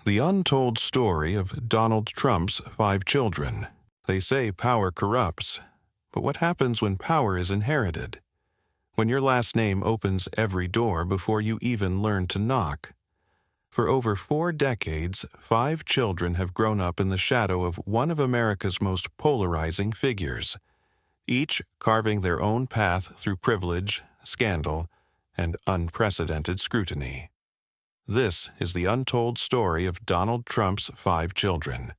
The untold story of Donald Trump's 5 children. They say power corrupts, but what happens when power is inherited? When your last name opens every door before you even learn to knock? For over 4 decades, 5 children have grown up in the shadow of one of America's most polarizing figures, each carving their own path through privilege, scandal, and unprecedented scrutiny. This is the untold story of Donald Trump's 5 children.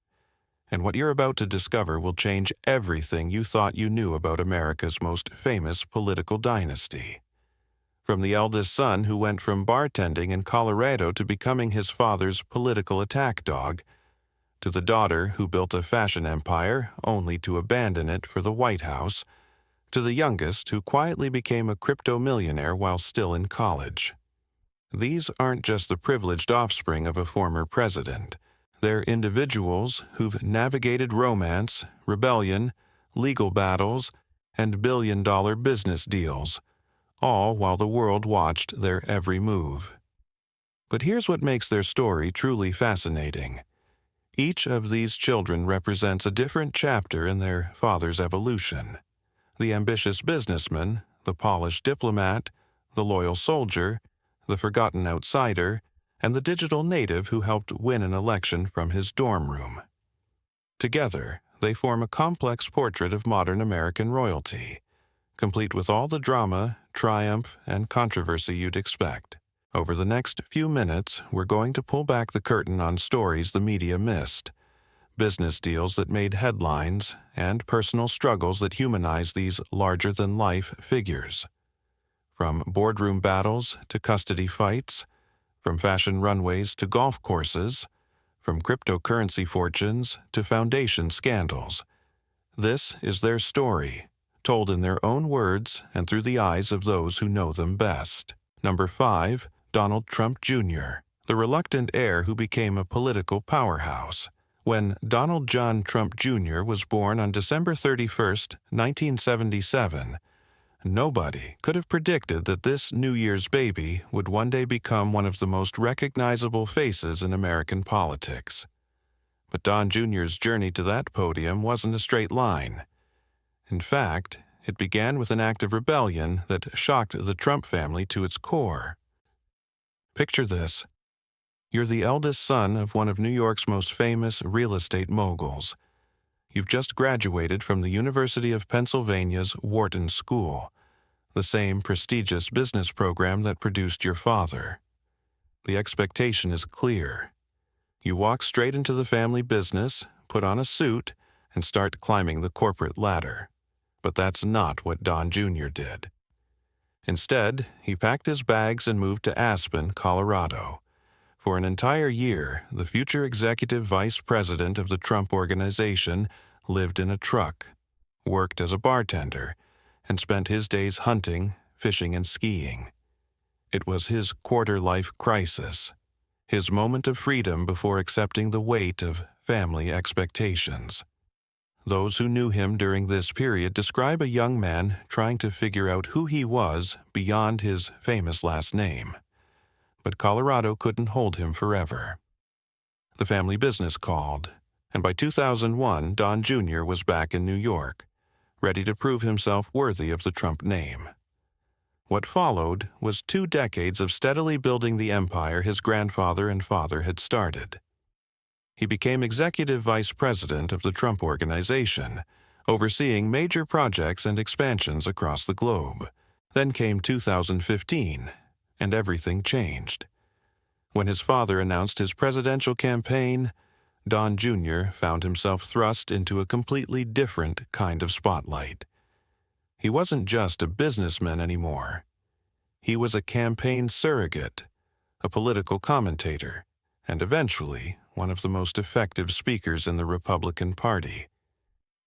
And what you're about to discover will change everything you thought you knew about America's most famous political dynasty. From the eldest son who went from bartending in Colorado to becoming his father's political attack dog, to the daughter who built a fashion empire only to abandon it for the White House, to the youngest who quietly became a crypto millionaire while still in college. These aren't just the privileged offspring of a former president. They're individuals who've navigated romance, rebellion, legal battles, and billion-dollar business deals, all while the world watched their every move. But here's what makes their story truly fascinating. Each of these children represents a different chapter in their father's evolution. The ambitious businessman, the polished diplomat, the loyal soldier, the forgotten outsider, and the digital native who helped win an election from his dorm room. Together, they form a complex portrait of modern American royalty, complete with all the drama, triumph, and controversy you'd expect. Over the next few minutes, we're going to pull back the curtain on stories the media missed, business deals that made headlines, and personal struggles that humanize these larger-than-life figures. From boardroom battles to custody fights, from fashion runways to golf courses, from cryptocurrency fortunes to foundation scandals. This is their story, told in their own words and through the eyes of those who know them best. Number 5, Donald Trump Jr., the reluctant heir who became a political powerhouse. When Donald John Trump Jr. was born on December 31, 1977, nobody could have predicted that this New Year's baby would one day become one of the most recognizable faces in American politics. But Don Jr.'s journey to that podium wasn't a straight line. In fact, it began with an act of rebellion that shocked the Trump family to its core. Picture this. You're the eldest son of one of New York's most famous real estate moguls. You've just graduated from the University of Pennsylvania's Wharton School, the same prestigious business program that produced your father. The expectation is clear. You walk straight into the family business, put on a suit, and start climbing the corporate ladder. But that's not what Don Jr. did. Instead, he packed his bags and moved to Aspen, Colorado. For an entire year, the future executive vice president of the Trump Organization lived in a truck, worked as a bartender, and spent his days hunting, fishing, and skiing. It was his quarter-life crisis, his moment of freedom before accepting the weight of family expectations. Those who knew him during this period describe a young man trying to figure out who he was beyond his famous last name. But Colorado couldn't hold him forever. The family business called, and by 2001, Don Jr. was back in New York, ready to prove himself worthy of the Trump name. What followed was 2 decades of steadily building the empire his grandfather and father had started. He became executive vice president of the Trump Organization, overseeing major projects and expansions across the globe. Then came 2015, and everything changed. When his father announced his presidential campaign, Don Jr. found himself thrust into a completely different kind of spotlight. He wasn't just a businessman anymore. He was a campaign surrogate, a political commentator, and eventually one of the most effective speakers in the Republican Party.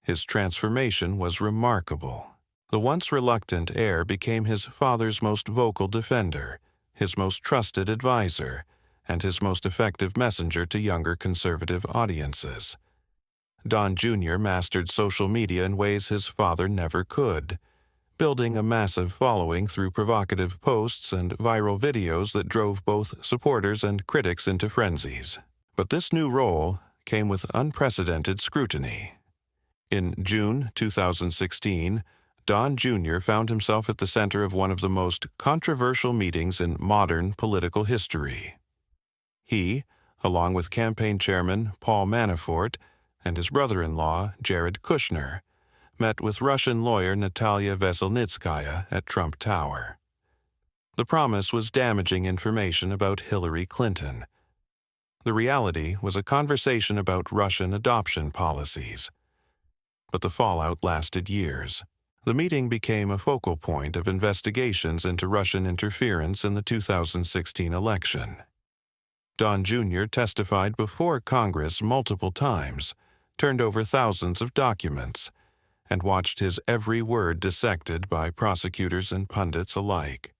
His transformation was remarkable. The once reluctant heir became his father's most vocal defender, his most trusted advisor, and his most effective messenger to younger conservative audiences. Don Jr. mastered social media in ways his father never could, building a massive following through provocative posts and viral videos that drove both supporters and critics into frenzies. But this new role came with unprecedented scrutiny. In June 2016, Don Jr. found himself at the center of one of the most controversial meetings in modern political history. He, along with campaign chairman Paul Manafort and his brother-in-law Jared Kushner, met with Russian lawyer Natalia Veselnitskaya at Trump Tower. The promise was damaging information about Hillary Clinton. The reality was a conversation about Russian adoption policies. But the fallout lasted years. The meeting became a focal point of investigations into Russian interference in the 2016 election. Don Jr. testified before Congress multiple times, turned over thousands of documents, and watched his every word dissected by prosecutors and pundits alike.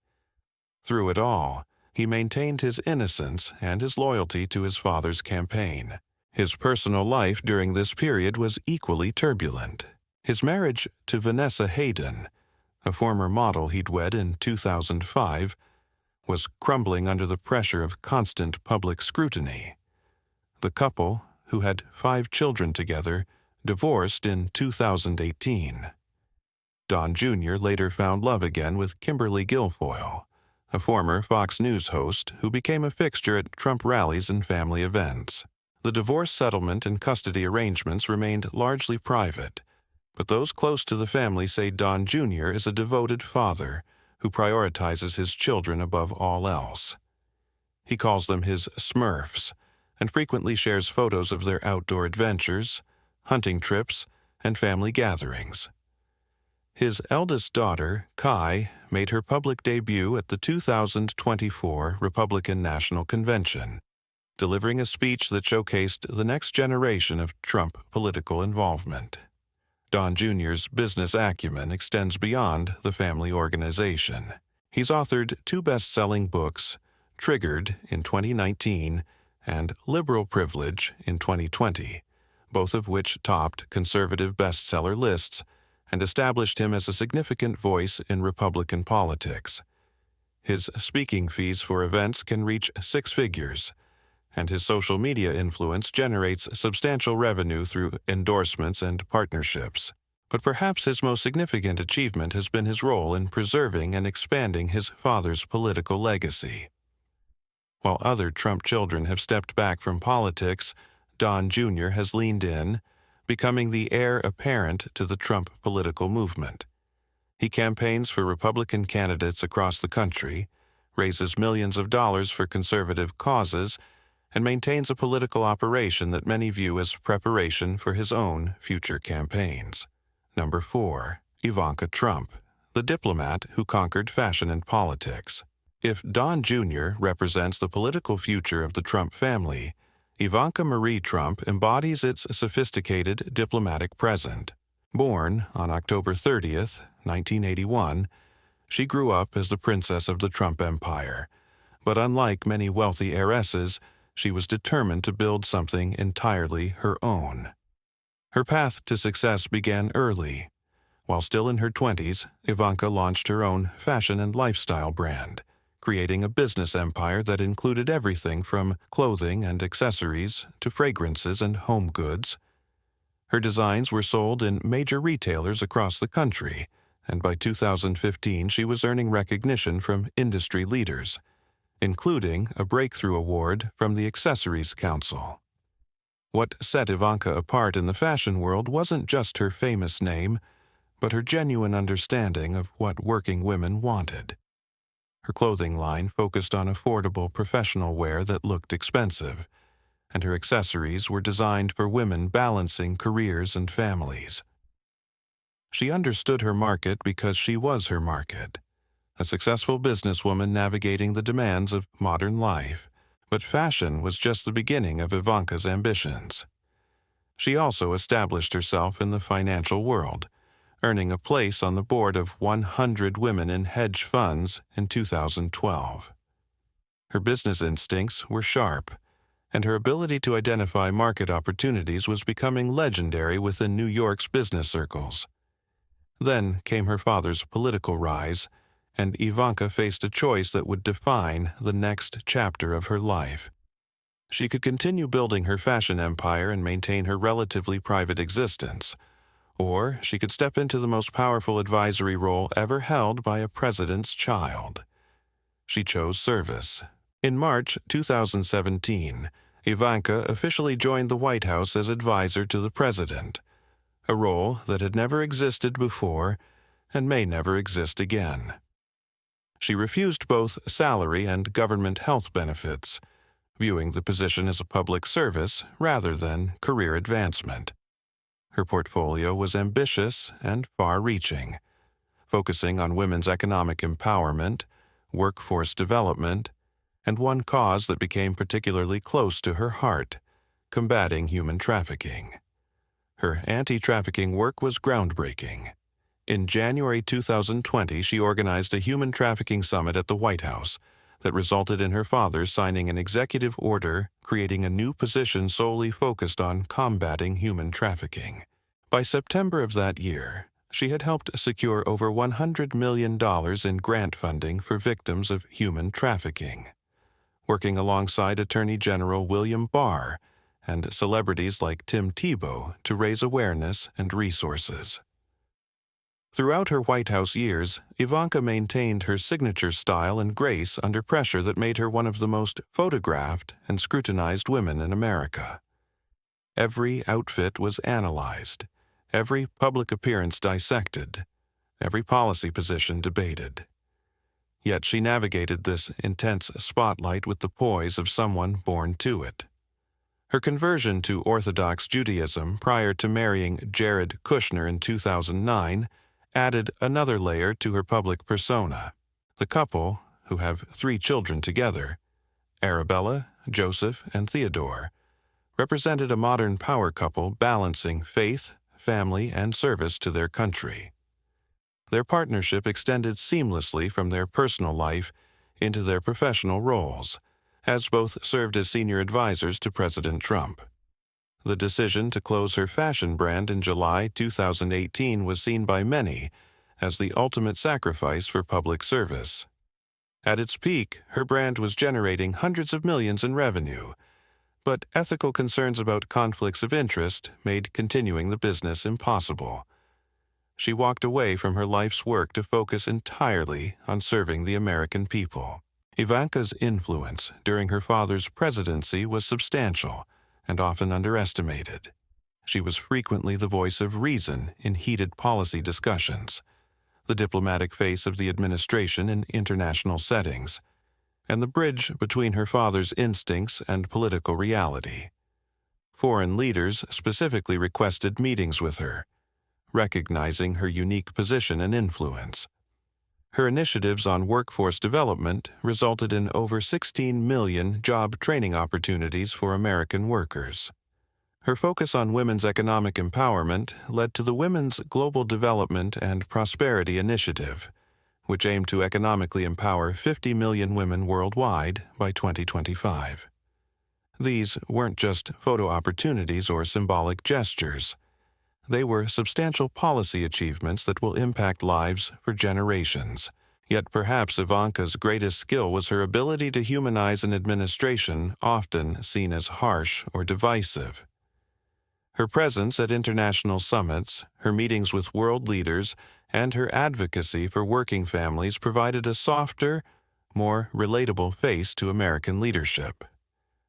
Through it all, he maintained his innocence and his loyalty to his father's campaign. His personal life during this period was equally turbulent. His marriage to Vanessa Hayden, a former model he'd wed in 2005, was crumbling under the pressure of constant public scrutiny. The couple, who had 5 children together, divorced in 2018. Don Jr. later found love again with Kimberly Guilfoyle, a former Fox News host who became a fixture at Trump rallies and family events. The divorce settlement and custody arrangements remained largely private, but those close to the family say Don Jr. is a devoted father who prioritizes his children above all else. He calls them his Smurfs and frequently shares photos of their outdoor adventures, hunting trips, and family gatherings. His eldest daughter, Kai, made her public debut at the 2024 Republican National Convention, delivering a speech that showcased the next generation of Trump political involvement. Don Jr.'s business acumen extends beyond the family organization. He's authored 2 best-selling books, Triggered in 2019 and Liberal Privilege in 2020, both of which topped conservative bestseller lists and established him as a significant voice in Republican politics. His speaking fees for events can reach 6 figures, and his social media influence generates substantial revenue through endorsements and partnerships. But perhaps his most significant achievement has been his role in preserving and expanding his father's political legacy. While other Trump children have stepped back from politics, Don Jr. has leaned in, becoming the heir apparent to the Trump political movement. He campaigns for Republican candidates across the country, raises millions of dollars for conservative causes, and maintains a political operation that many view as preparation for his own future campaigns. Number 4. Ivanka Trump, the diplomat who conquered fashion and politics. If Don Jr. represents the political future of the Trump family, Ivanka Marie Trump embodies its sophisticated diplomatic present. Born on October 30th, 1981, she grew up as the princess of the Trump empire, but unlike many wealthy heiresses, she was determined to build something entirely her own. Her path to success began early. While still in her 20s, Ivanka launched her own fashion and lifestyle brand, creating a business empire that included everything from clothing and accessories to fragrances and home goods. Her designs were sold in major retailers across the country, and by 2015 she was earning recognition from industry leaders, including a breakthrough award from the Accessories Council. What set Ivanka apart in the fashion world wasn't just her famous name, but her genuine understanding of what working women wanted. Her clothing line focused on affordable professional wear that looked expensive, and her accessories were designed for women balancing careers and families. She understood her market because she was her market, a successful businesswoman navigating the demands of modern life, but fashion was just the beginning of Ivanka's ambitions. She also established herself in the financial world, earning a place on the board of 100 women in hedge funds in 2012. Her business instincts were sharp, and her ability to identify market opportunities was becoming legendary within New York's business circles. Then came her father's political rise, and Ivanka faced a choice that would define the next chapter of her life. She could continue building her fashion empire and maintain her relatively private existence, or she could step into the most powerful advisory role ever held by a president's child. She chose service. In March 2017, Ivanka officially joined the White House as advisor to the president, a role that had never existed before and may never exist again. She refused both salary and government health benefits, viewing the position as a public service rather than career advancement. Her portfolio was ambitious and far-reaching, focusing on women's economic empowerment, workforce development, and one cause that became particularly close to her heart: combating human trafficking. Her anti-trafficking work was groundbreaking. In January 2020, she organized a human trafficking summit at the White House that resulted in her father signing an executive order creating a new position solely focused on combating human trafficking. By September of that year, she had helped secure over $100 million in grant funding for victims of human trafficking, working alongside Attorney General William Barr and celebrities like Tim Tebow to raise awareness and resources. Throughout her White House years, Ivanka maintained her signature style and grace under pressure that made her one of the most photographed and scrutinized women in America. Every outfit was analyzed, every public appearance dissected, every policy position debated. Yet she navigated this intense spotlight with the poise of someone born to it. Her conversion to Orthodox Judaism prior to marrying Jared Kushner in 2009 added another layer to her public persona. The couple, who have 3 children together, Arabella, Joseph, and Theodore, represented a modern power couple balancing faith, family, and service to their country. Their partnership extended seamlessly from their personal life into their professional roles, as both served as senior advisors to President Trump. The decision to close her fashion brand in July 2018 was seen by many as the ultimate sacrifice for public service. At its peak, her brand was generating hundreds of millions in revenue, but ethical concerns about conflicts of interest made continuing the business impossible. She walked away from her life's work to focus entirely on serving the American people. Ivanka's influence during her father's presidency was substantial and often underestimated. She was frequently the voice of reason in heated policy discussions, the diplomatic face of the administration in international settings, and the bridge between her father's instincts and political reality. Foreign leaders specifically requested meetings with her, recognizing her unique position and influence. Her initiatives on workforce development resulted in over 16 million job training opportunities for American workers. Her focus on women's economic empowerment led to the Women's Global Development and Prosperity Initiative, which aimed to economically empower 50 million women worldwide by 2025. These weren't just photo opportunities or symbolic gestures. They were substantial policy achievements that will impact lives for generations. Yet perhaps Ivanka's greatest skill was her ability to humanize an administration often seen as harsh or divisive. Her presence at international summits, her meetings with world leaders, and her advocacy for working families provided a softer, more relatable face to American leadership.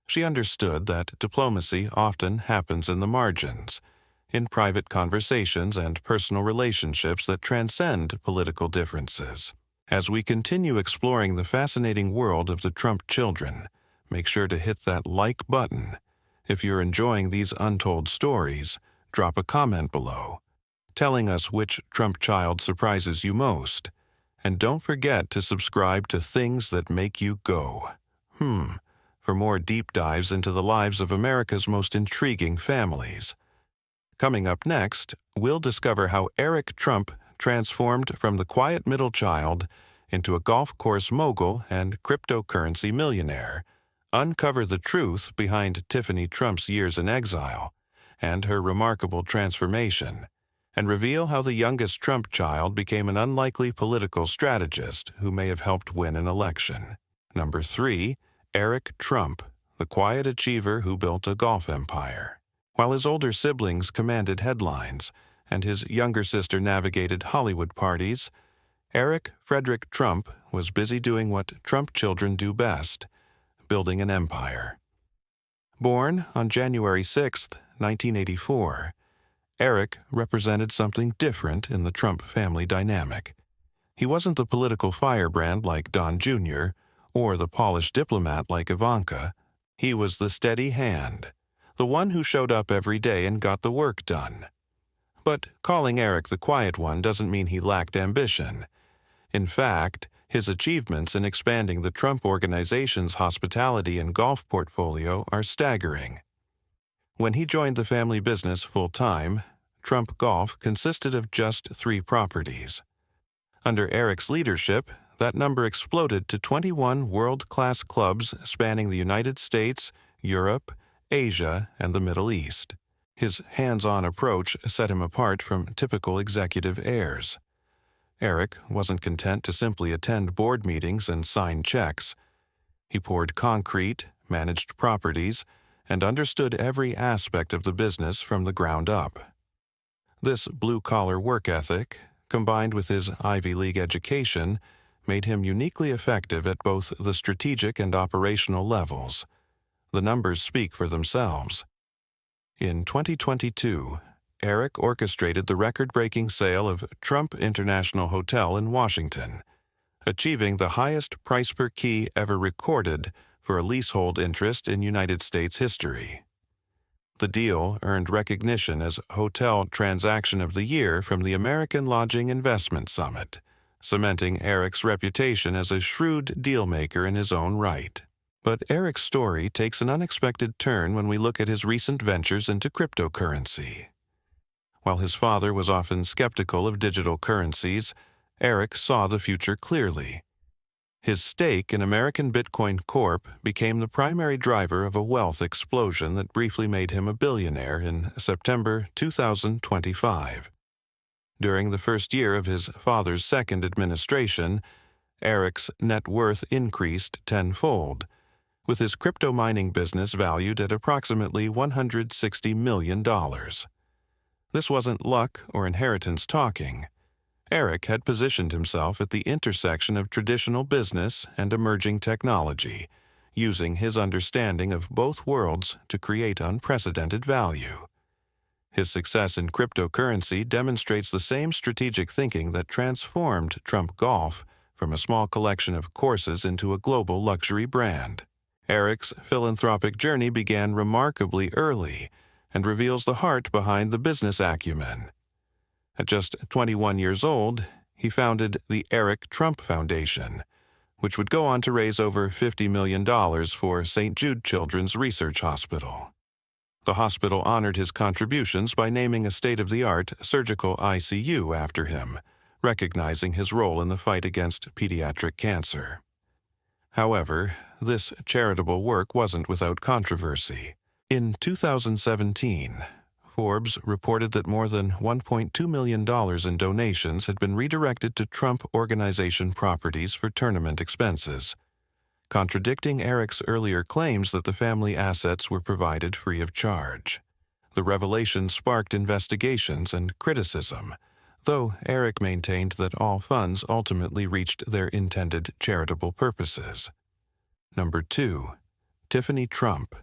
She understood that diplomacy often happens in the margins, in private conversations and personal relationships that transcend political differences. As we continue exploring the fascinating world of the Trump children, make sure to hit that like button. If you're enjoying these untold stories, drop a comment below, telling us which Trump child surprises you most. And don't forget to subscribe to Things That Make You Go. For more deep dives into the lives of America's most intriguing families. Coming up next, we'll discover how Eric Trump transformed from the quiet middle child into a golf course mogul and cryptocurrency millionaire, uncover the truth behind Tiffany Trump's years in exile and her remarkable transformation, and reveal how the youngest Trump child became an unlikely political strategist who may have helped win an election. Number 3, Eric Trump, the quiet achiever who built a golf empire. While his older siblings commanded headlines and his younger sister navigated Hollywood parties, Eric Frederick Trump was busy doing what Trump children do best, building an empire. Born on January 6, 1984, Eric represented something different in the Trump family dynamic. He wasn't the political firebrand like Don Jr. or the polished diplomat like Ivanka. He was the steady hand, the one who showed up every day and got the work done. But calling Eric the quiet one doesn't mean he lacked ambition. In fact, his achievements in expanding the Trump Organization's hospitality and golf portfolio are staggering. When he joined the family business full-time, Trump Golf consisted of just 3 properties. Under Eric's leadership, that number exploded to 21 world-class clubs spanning the United States, Europe, Asia, and the Middle East. His hands-on approach set him apart from typical executive heirs. Eric wasn't content to simply attend board meetings and sign checks. He poured concrete, managed properties, and understood every aspect of the business from the ground up. This blue-collar work ethic, combined with his Ivy League education, made him uniquely effective at both the strategic and operational levels. The numbers speak for themselves. In 2022, Eric orchestrated the record-breaking sale of Trump International Hotel in Washington, achieving the highest price per key ever recorded for a leasehold interest in United States history. The deal earned recognition as Hotel Transaction of the Year from the American Lodging Investment Summit, cementing Eric's reputation as a shrewd deal-maker in his own right. But Eric's story takes an unexpected turn when we look at his recent ventures into cryptocurrency. While his father was often skeptical of digital currencies, Eric saw the future clearly. His stake in American Bitcoin Corp became the primary driver of a wealth explosion that briefly made him a billionaire in September 2025. During the first year of his father's second administration, Eric's net worth increased tenfold, with his crypto mining business valued at approximately $160 million. This wasn't luck or inheritance talking. Eric had positioned himself at the intersection of traditional business and emerging technology, using his understanding of both worlds to create unprecedented value. His success in cryptocurrency demonstrates the same strategic thinking that transformed Trump Golf from a small collection of courses into a global luxury brand. Eric's philanthropic journey began remarkably early and reveals the heart behind the business acumen. At just 21 years old, he founded the Eric Trump Foundation, which would go on to raise over $50 million for St. Jude Children's Research Hospital. The hospital honored his contributions by naming a state-of-the-art surgical ICU after him, recognizing his role in the fight against pediatric cancer. However, this charitable work wasn't without controversy. In 2017, Forbes reported that more than $1.2 million in donations had been redirected to Trump Organization properties for tournament expenses, contradicting Eric's earlier claims that the family assets were provided free of charge. The revelation sparked investigations and criticism, though Eric maintained that all funds ultimately reached their intended charitable purposes. Number 2. Tiffany Trump,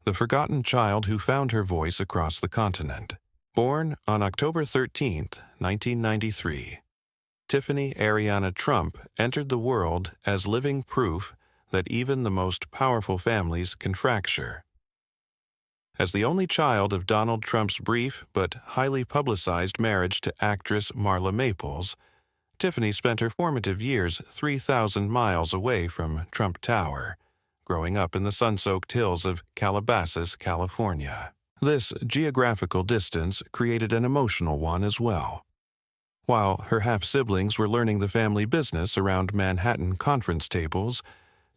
the forgotten child who found her voice across the continent. Born on October 13, 1993, Tiffany Ariana Trump entered the world as living proof that even the most powerful families can fracture. As the only child of Donald Trump's brief but highly publicized marriage to actress Marla Maples, Tiffany spent her formative years 3,000 miles away from Trump Tower, growing up in the sun-soaked hills of Calabasas, California. This geographical distance created an emotional one as well. While her half-siblings were learning the family business around Manhattan conference tables,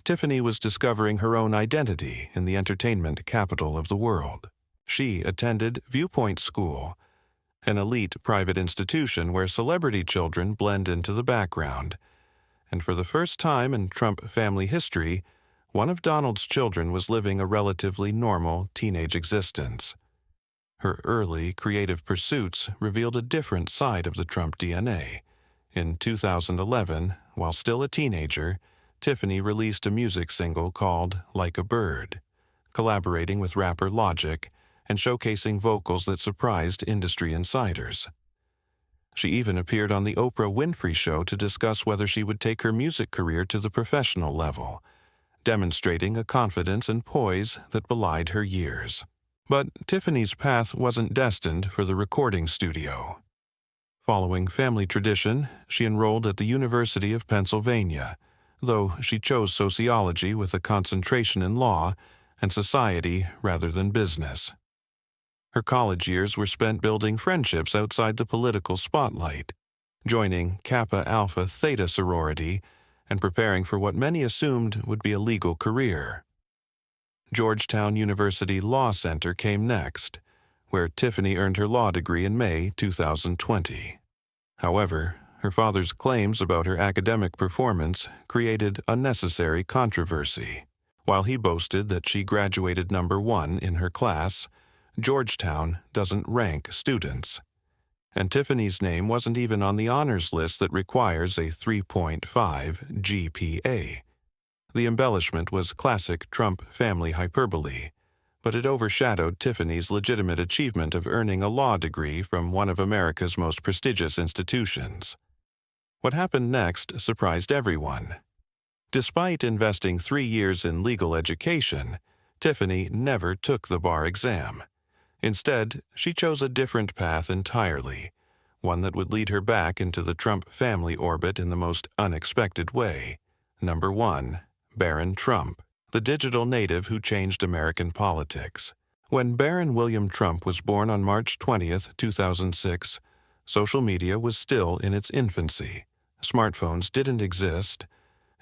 Tiffany was discovering her own identity in the entertainment capital of the world. She attended Viewpoint School, an elite private institution where celebrity children blend into the background, and for the first time in Trump family history, One of Donald's children was living a relatively normal teenage existence. Her early creative pursuits revealed a different side of the Trump DNA. In 2011, while still a teenager, Tiffany released a music single called Like a Bird, collaborating with rapper Logic and showcasing vocals that surprised industry insiders. She even appeared on the Oprah Winfrey Show to discuss whether she would take her music career to the professional level, demonstrating a confidence and poise that belied her years. But Tiffany's path wasn't destined for the recording studio. Following family tradition, she enrolled at the University of Pennsylvania, though she chose sociology with a concentration in law and society rather than business. Her college years were spent building friendships outside the political spotlight, joining Kappa Alpha Theta sorority, and preparing for what many assumed would be a legal career. Georgetown University Law Center came next, where Tiffany earned her law degree in May 2020. However, her father's claims about her academic performance created unnecessary controversy. While he boasted that she graduated #1 in her class, Georgetown doesn't rank students. And Tiffany's name wasn't even on the honors list that requires a 3.5 GPA. The embellishment was classic Trump family hyperbole, but it overshadowed Tiffany's legitimate achievement of earning a law degree from one of America's most prestigious institutions. What happened next surprised everyone. Despite investing 3 years in legal education, Tiffany never took the bar exam. Instead, she chose a different path entirely, one that would lead her back into the Trump family orbit in the most unexpected way. #1. Barron Trump, the digital native who changed American politics. When Barron William Trump was born on March 20, 2006, social media was still in its infancy. Smartphones didn't exist,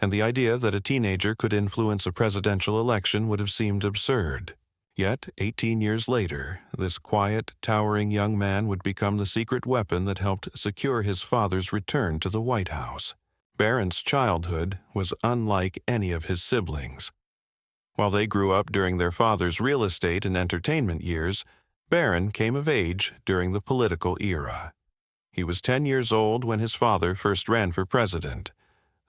and the idea that a teenager could influence a presidential election would have seemed absurd. Yet, 18 years later, this quiet, towering young man would become the secret weapon that helped secure his father's return to the White House. Barron's childhood was unlike any of his siblings. While they grew up during their father's real estate and entertainment years, Barron came of age during the political era. He was 10 years old when his father first ran for president,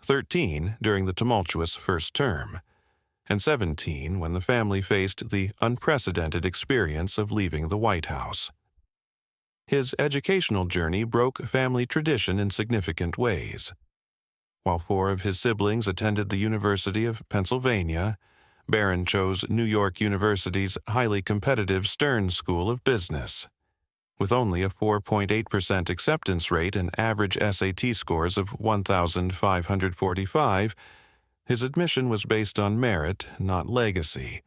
13 during the tumultuous first term, and 17 when the family faced the unprecedented experience of leaving the White House. His educational journey broke family tradition in significant ways. While 4 of his siblings attended the University of Pennsylvania, Barron chose New York University's highly competitive Stern School of Business. With only a 4.8% acceptance rate and average SAT scores of 1,545, his admission was based on merit, not legacy.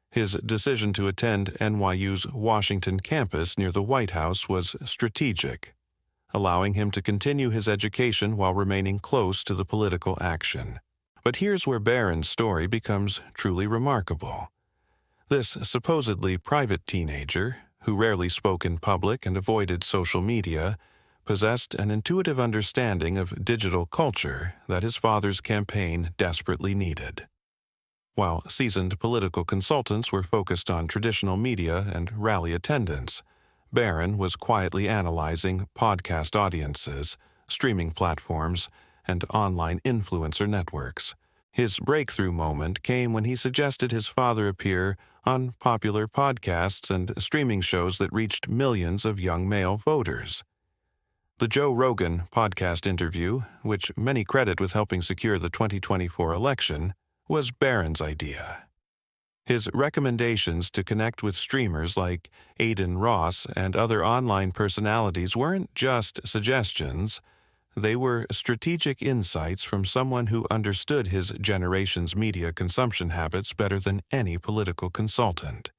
His decision to attend NYU's Washington campus near the White House was strategic, allowing him to continue his education while remaining close to the political action. But here's where Barron's story becomes truly remarkable. This supposedly private teenager, who rarely spoke in public and avoided social media, possessed an intuitive understanding of digital culture that his father's campaign desperately needed. While seasoned political consultants were focused on traditional media and rally attendance, Barron was quietly analyzing podcast audiences, streaming platforms, and online influencer networks. His breakthrough moment came when he suggested his father appear on popular podcasts and streaming shows that reached millions of young male voters. The Joe Rogan podcast interview, which many credit with helping secure the 2024 election, was Barron's idea. His recommendations to connect with streamers like Aiden Ross and other online personalities weren't just suggestions. They were strategic insights from someone who understood his generation's media consumption habits better than any political consultant.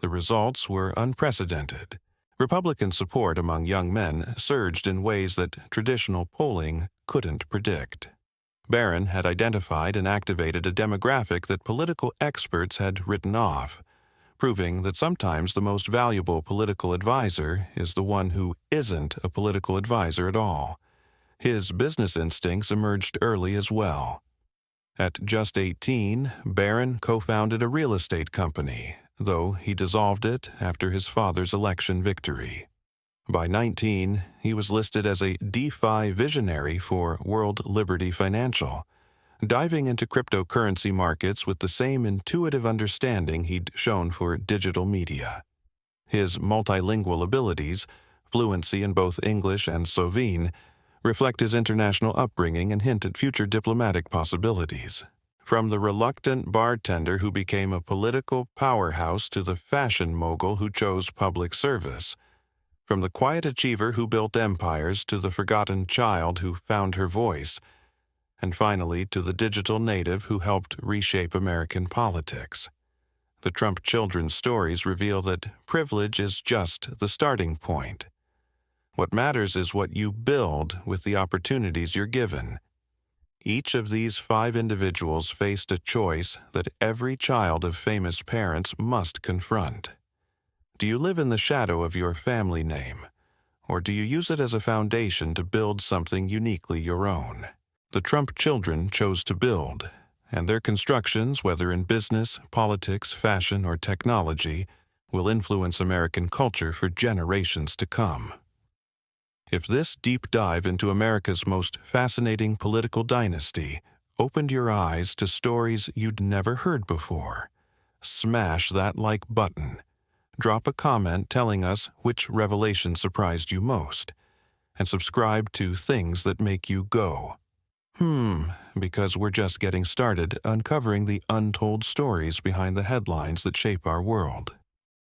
The results were unprecedented. Republican support among young men surged in ways that traditional polling couldn't predict. Barron had identified and activated a demographic that political experts had written off, proving that sometimes the most valuable political advisor is the one who isn't a political advisor at all. His business instincts emerged early as well. At just 18, Barron co-founded a real estate company, though he dissolved it after his father's election victory. By 19, he was listed as a DeFi visionary for World Liberty Financial, diving into cryptocurrency markets with the same intuitive understanding he'd shown for digital media. His multilingual abilities, fluency in both English and Slovene, reflect his international upbringing and hint at future diplomatic possibilities. From the reluctant bartender who became a political powerhouse to the fashion mogul who chose public service, from the quiet achiever who built empires to the forgotten child who found her voice, and finally to the digital native who helped reshape American politics. The Trump children's stories reveal that privilege is just the starting point. What matters is what you build with the opportunities you're given. Each of these 5 individuals faced a choice that every child of famous parents must confront. Do you live in the shadow of your family name, or do you use it as a foundation to build something uniquely your own? The Trump children chose to build, and their constructions, whether in business, politics, fashion, or technology, will influence American culture for generations to come. If this deep dive into America's most fascinating political dynasty opened your eyes to stories you'd never heard before, smash that like button. Drop a comment telling us which revelation surprised you most, and subscribe to Things That Make You Go. Because we're just getting started uncovering the untold stories behind the headlines that shape our world.